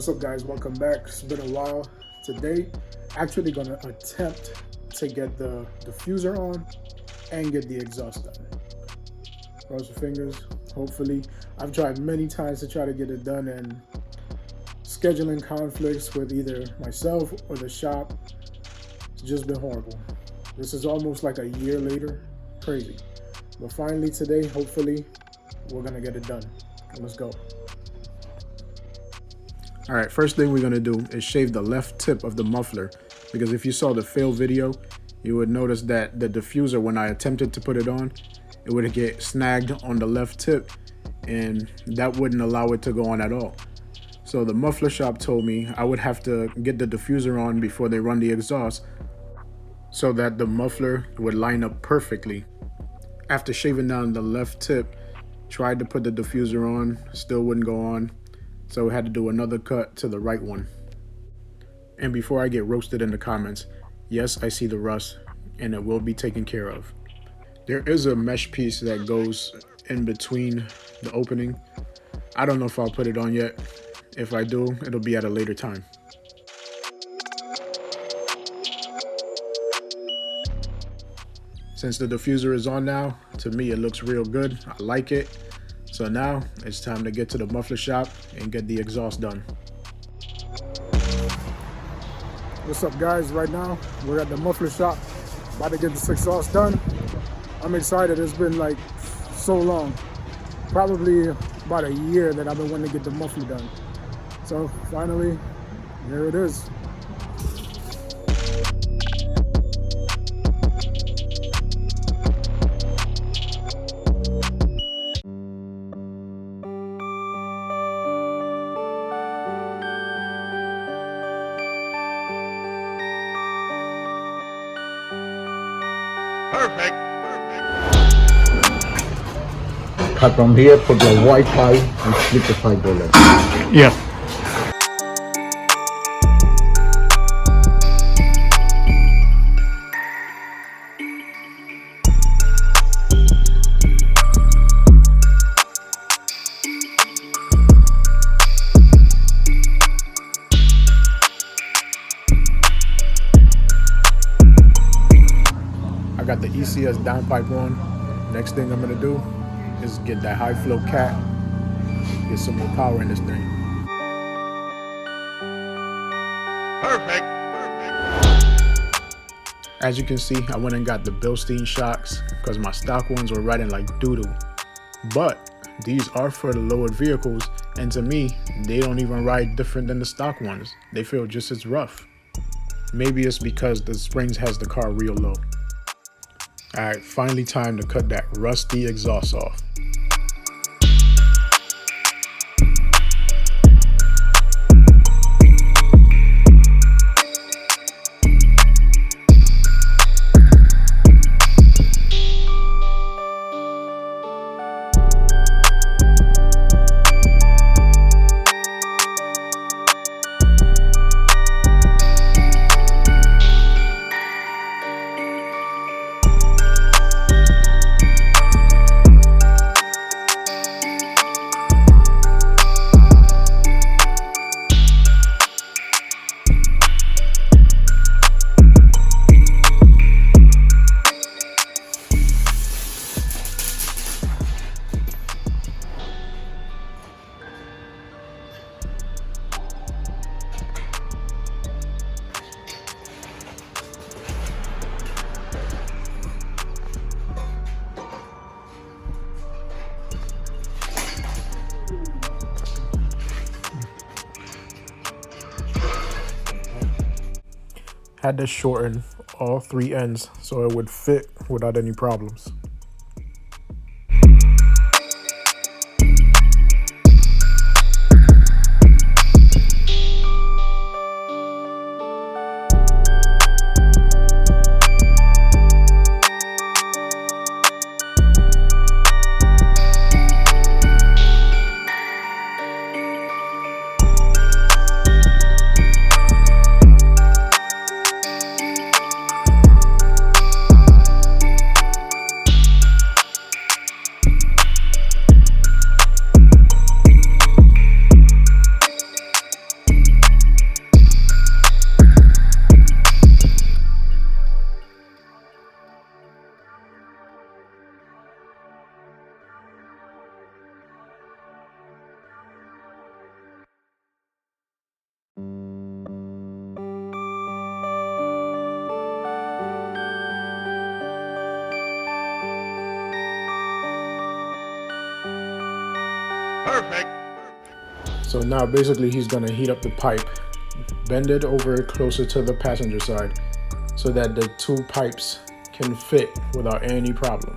What's up, guys? Welcome back. It's been a while. Today, actually gonna attempt to get the diffuser on and get the exhaust done. Cross your fingers. Hopefully, I've tried many times to try to get it done, and scheduling conflicts with either myself or the shop, it's just been horrible. This is almost like a year later. Crazy. But finally today, hopefully, we're gonna get it done. Let's go. All right, first thing we're gonna do is shave the left tip of the muffler, because if you saw the fail video, you would notice that the diffuser, when I attempted to put it on, it would get snagged on the left tip, and that wouldn't allow it to go on at all. So the muffler shop told me I would have to get the diffuser on before they run the exhaust so that the muffler would line up perfectly. After shaving down the left tip, tried to put the diffuser on, still wouldn't go on. So we had to do another cut to the right one. And before I get roasted in the comments, yes, I see the rust and it will be taken care of. There is a mesh piece that goes in between the opening. I don't know if I'll put it on yet. If I do, it'll be at a later time. Since the diffuser is on now, to me it looks real good. I like it. So now it's time to get to the muffler shop and get the exhaust done. What's up, guys? Right now we're at the muffler shop, about to get this exhaust done. I'm excited. It's been like so long, probably about a year that I've been wanting to get the muffler done. So finally, here it is. Perfect. Cut from here, put the white pipe and slip the pipe bullet. Yeah. I got the ECS downpipe on. Next thing I'm gonna do is get that high flow cat, get some more power in this thing. Perfect. As you can see, I went and got the Bilstein shocks because my stock ones were riding like doo-doo. But these are for the lowered vehicles, and to me, they don't even ride different than the stock ones. They feel just as rough. Maybe it's because the springs has the car real low. All right, finally time to cut that rusty exhaust off. Had to shorten all three ends so it would fit without any problems. Perfect. So now basically he's gonna heat up the pipe, bend it over closer to the passenger side so that the two pipes can fit without any problem.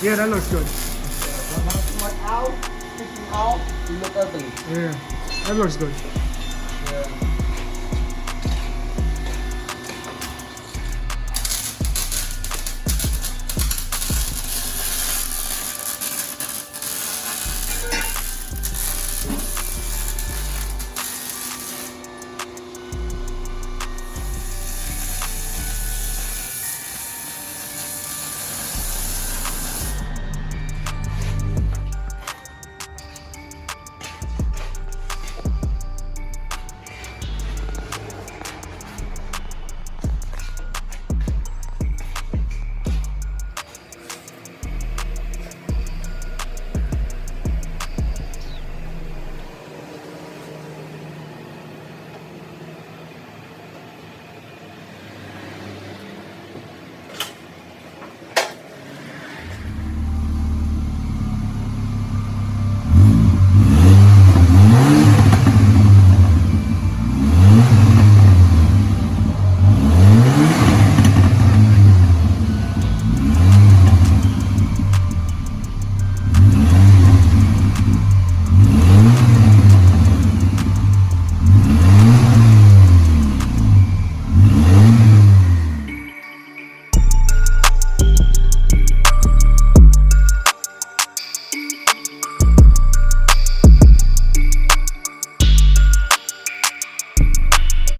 Yeah, that looks good. Out, sticking out, you look ugly. Yeah, that looks good.